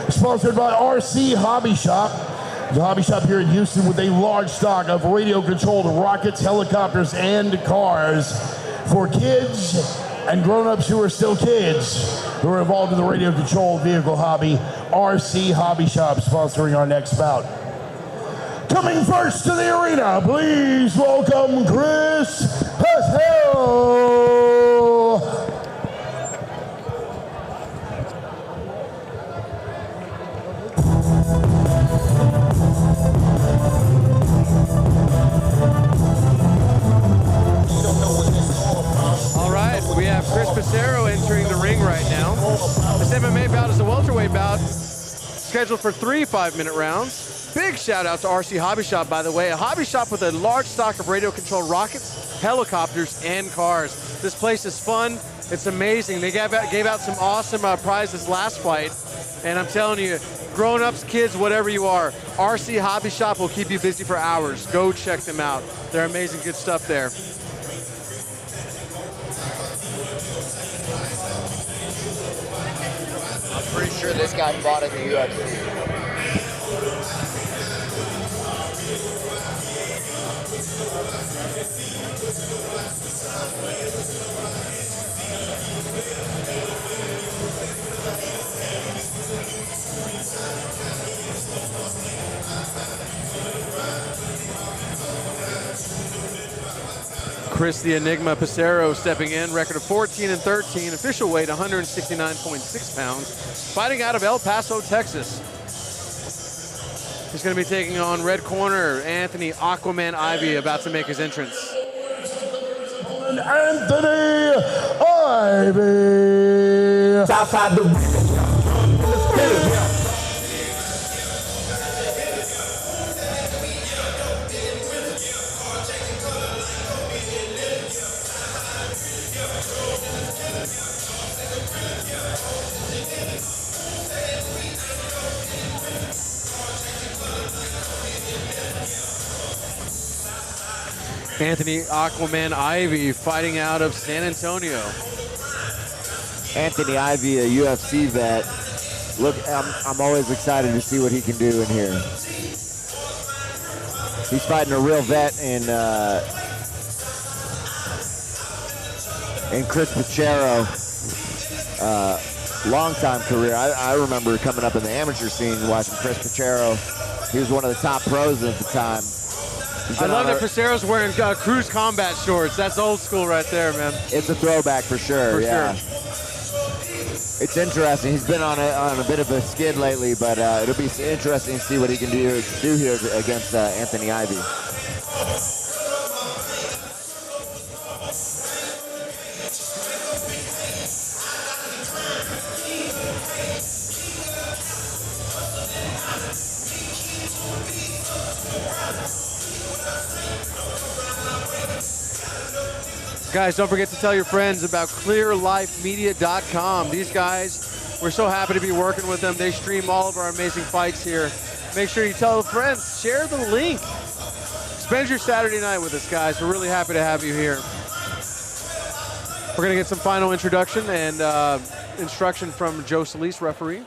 Sponsored by RC Hobby Shop. The hobby shop here in Houston with a large stock of radio-controlled rockets, helicopters, and cars for kids and grown-ups who are still kids who are involved in the radio-controlled vehicle hobby. RC Hobby Shop sponsoring our next bout. Coming first to the arena, please welcome Chris Pecero. We have Chris Pecero entering the ring right now. This MMA bout is a welterweight bout scheduled for 3 5-minute rounds. Big shout out to RC Hobby Shop, by the way. A hobby shop with a large stock of radio-controlled rockets, helicopters, and cars. This place is fun. It's amazing. They gave out some awesome prizes last fight. And I'm telling you, grown-ups, kids, whatever you are, RC Hobby Shop will keep you busy for hours. Go check them out. They're amazing, good stuff there. I'm pretty sure this guy fought in the UFC. Chris the Enigma Pecero stepping in, record of 14-13, official weight 169.6 pounds, fighting out of El Paso, Texas. He's going to be taking on red corner Anthony Aquaman Ivy, about to make his entrance. Anthony Ivy. Outside the Anthony Aquaman Ivy fighting out of San Antonio. Anthony Ivy, a UFC vet. Look, I'm always excited to see what he can do in here. He's fighting a real vet in Chris Pecero. Long-time career. I remember coming up in the amateur scene watching Chris Pecero. He was one of the top pros at the time. I love that Pecero's wearing Cruise Combat shorts. That's old school right there, man. It's a throwback for sure, yeah. It's interesting. He's been on a bit of a skid lately, but it'll be interesting to see what he can do here against Anthony Ivy. Guys, don't forget to tell your friends about clearlifemedia.com. These guys, we're so happy to be working with them. They stream all of our amazing fights here. Make sure you tell friends, share the link. Spend your Saturday night with us, guys. We're really happy to have you here. We're going to get some final introduction and instruction from Joe Solis, referee.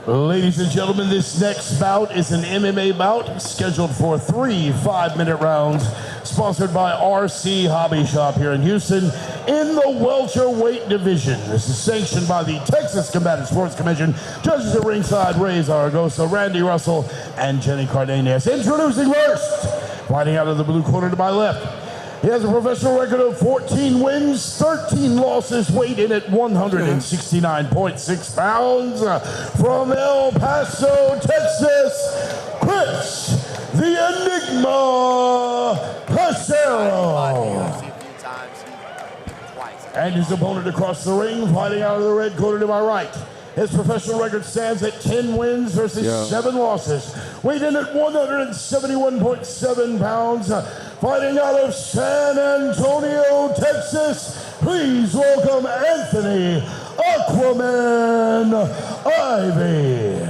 Ladies and gentlemen, this next bout is an MMA bout scheduled for 3 5-minute rounds, sponsored by RC Hobby Shop here in Houston in the welterweight division. This is sanctioned by the Texas Combatant Sports Commission. Judges at ringside, Ray Zaragoza, Randy Russell, and Jenny Cardenas. Introducing first, fighting out of the blue corner to my left. He has a professional record of 14 wins, 13 losses, weighed in at 169.6 pounds. From El Paso, Texas, Chris the Enigma Pecero. And his opponent across the ring, fighting out of the red corner to my right. His professional record stands at 10 wins versus 7 losses. Weighed in at 171.7 pounds. Fighting out of San Antonio, Texas. Please welcome Anthony Aquaman Ivy.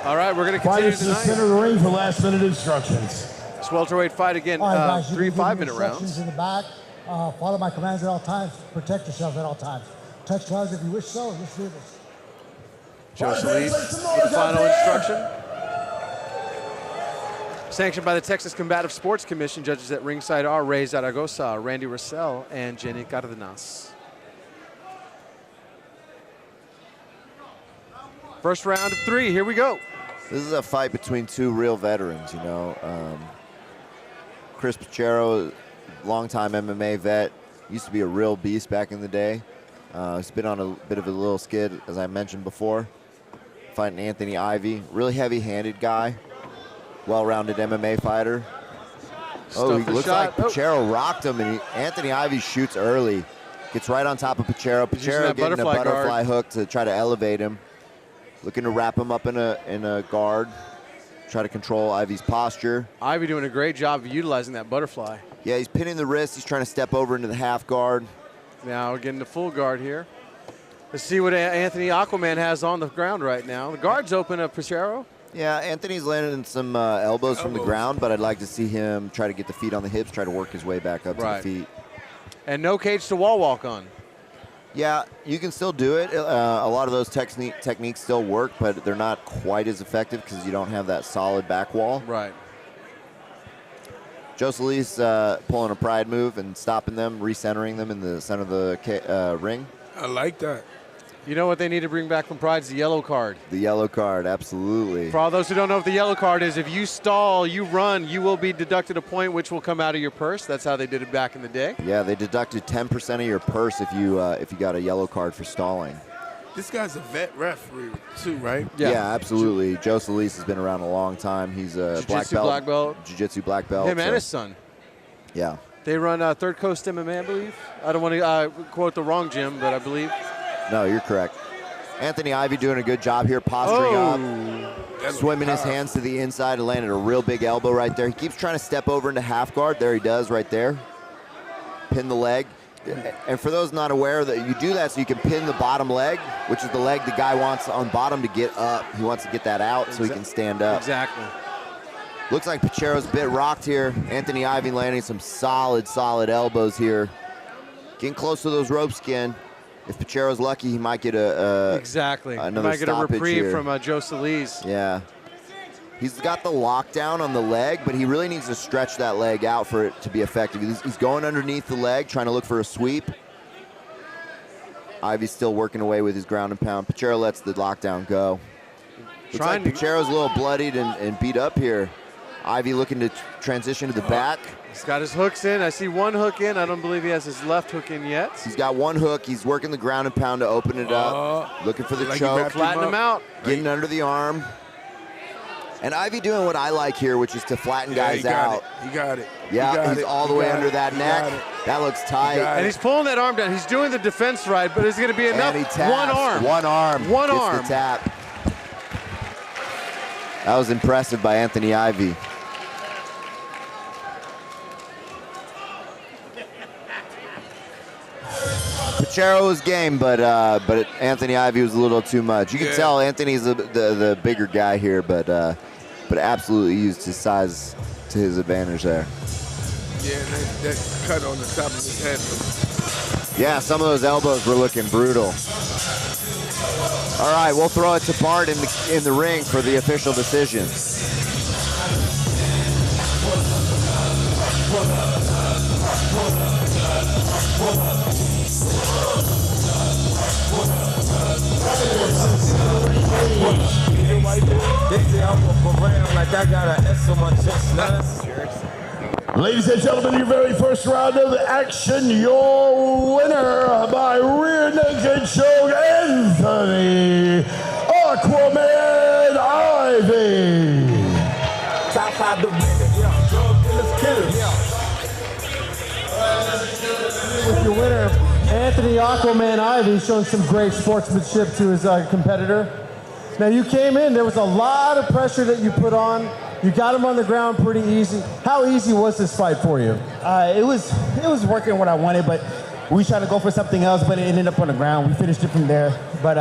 All right, we're going to continue tonight. Fighters to the center of the ring for last-minute instructions. This welterweight fight again, all right, guys, 3 5-minute rounds. In the back, follow my commands at all times. Protect yourself at all times. Touch gloves if you wish so. Let's do this. Joe Solis with the final instruction. Sanctioned by the Texas Combative Sports Commission. Judges at ringside are Ray Zaragoza, Randy Russell, and Jenny Cardenas. First round of 3, here we go. This is a fight between two real veterans, you know. Chris Pecero, longtime MMA vet, used to be a real beast back in the day. He's been on a bit of a little skid, as I mentioned before. Fighting Anthony Ivy, really heavy-handed guy, well-rounded MMA fighter. Oh, he looks like Pecero rocked him, and Anthony Ivy shoots early. Gets right on top of Pecero. Pecero getting a butterfly hook to try to elevate him. Looking to wrap him up in a guard. Try to control Ivy's posture. Ivy doing a great job of utilizing that butterfly. Yeah, he's pinning the wrist. He's trying to step over into the half guard. Now we're getting the full guard here. Let's see what Anthony Aquaman has on the ground right now. The guard's open up Pecero. Yeah, Anthony's landing some elbows from the ground, but I'd like to see him try to get the feet on the hips, try to work his way back up to the feet. And no cage to wall walk on. Yeah, you can still do it. A lot of those techniques still work, but they're not quite as effective because you don't have that solid back wall. Right. Joe Solis pulling a pride move and stopping them, recentering them in the center of the ring. I like that. You know what they need to bring back from Pride is the yellow card. The yellow card, absolutely. For all those who don't know what the yellow card is, if you stall, you run, you will be deducted a point which will come out of your purse. That's how they did it back in the day. Yeah, they deducted 10% of your purse if you got a yellow card for stalling. This guy's a vet referee too, right? Yeah, absolutely. Joe Solis has been around a long time. He's a black belt. Jiu-jitsu black belt. Him and his son. Yeah. They run Third Coast MMA, I believe. I don't want to quote the wrong gym, but I believe. No, you're correct. Anthony Ivy doing a good job here, posturing up, swimming his hands to the inside and landed a real big elbow right there. He keeps trying to step over into half guard. There he does right there. Pin the leg. And for those not aware, that you do that so you can pin the bottom leg, which is the leg the guy wants on bottom to get up. He wants to get that out so he can stand up. Exactly. Looks like Pecero's a bit rocked here. Anthony Ivy landing some solid elbows here. Getting close to those ropes again. If Pecero's lucky, he might get another he might get a reprieve from Joe Solis. Yeah. He's got the lockdown on the leg, but he really needs to stretch that leg out for it to be effective. He's going underneath the leg, trying to look for a sweep. Ivy's still working away with his ground and pound. Pecero lets the lockdown go. Looks like Pecero's a little bloodied and beat up here. Ivy looking to transition to the back. He's got his hooks in. I see one hook in. I don't believe he has his left hook in yet. He's got one hook. He's working the ground and pound to open it up. Looking for the choke. Flatten him out. Getting under the arm. And Ivy doing what I like here, which is to flatten guys out. He got it. Yeah, he's all the way under that neck. That looks tight. And he's pulling that arm down. He's doing the defense right, but it's going to be enough. And he taps. One arm. One arm. One Gets arm. the tap. That was impressive by Anthony Ivy. Pecero was game, but Anthony Ivy was a little too much. You can tell Anthony's the bigger guy here, but absolutely used his size to his advantage there. Yeah, that cut on the top of his head. Yeah, some of those elbows were looking brutal. All right, we'll throw it to Bart in the ring for the official decision. Ladies and gentlemen, your very first round of action, your winner by rear naked choke, Anthony Aquaman Ivy. Top 5 drug dealers, killers. With your winner, Anthony Aquaman Ivy, showing some great sportsmanship to his competitor. Now you came in, there was a lot of pressure that you put on. You got him on the ground pretty easy. How easy was this fight for you? It was working what I wanted, but we tried to go for something else, but it ended up on the ground. We finished it from there. But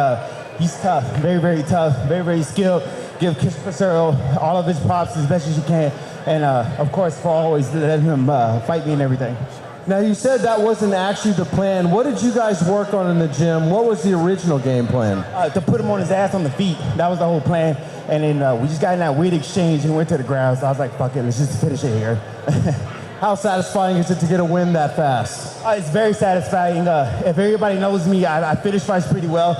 he's tough, very, very tough, very, very skilled. Give Chris Pecero all of his props as best as you can. And of course, for always letting him fight me and everything. Now, you said that wasn't actually the plan. What did you guys work on in the gym? What was the original game plan? To put him on his ass on the feet. That was the whole plan. And then we just got in that weird exchange and went to the ground. So I was like, fuck it, let's just finish it here. How satisfying is it to get a win that fast? It's very satisfying. If everybody knows me, I finish fights pretty well.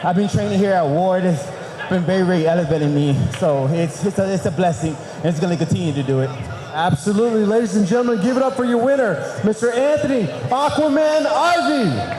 I've been training here at Ward. It's been very, very elevating me. So it's a blessing, and it's going to continue to do it. Absolutely. Ladies and gentlemen, give it up for your winner, Mr. Anthony Aquaman Ivy.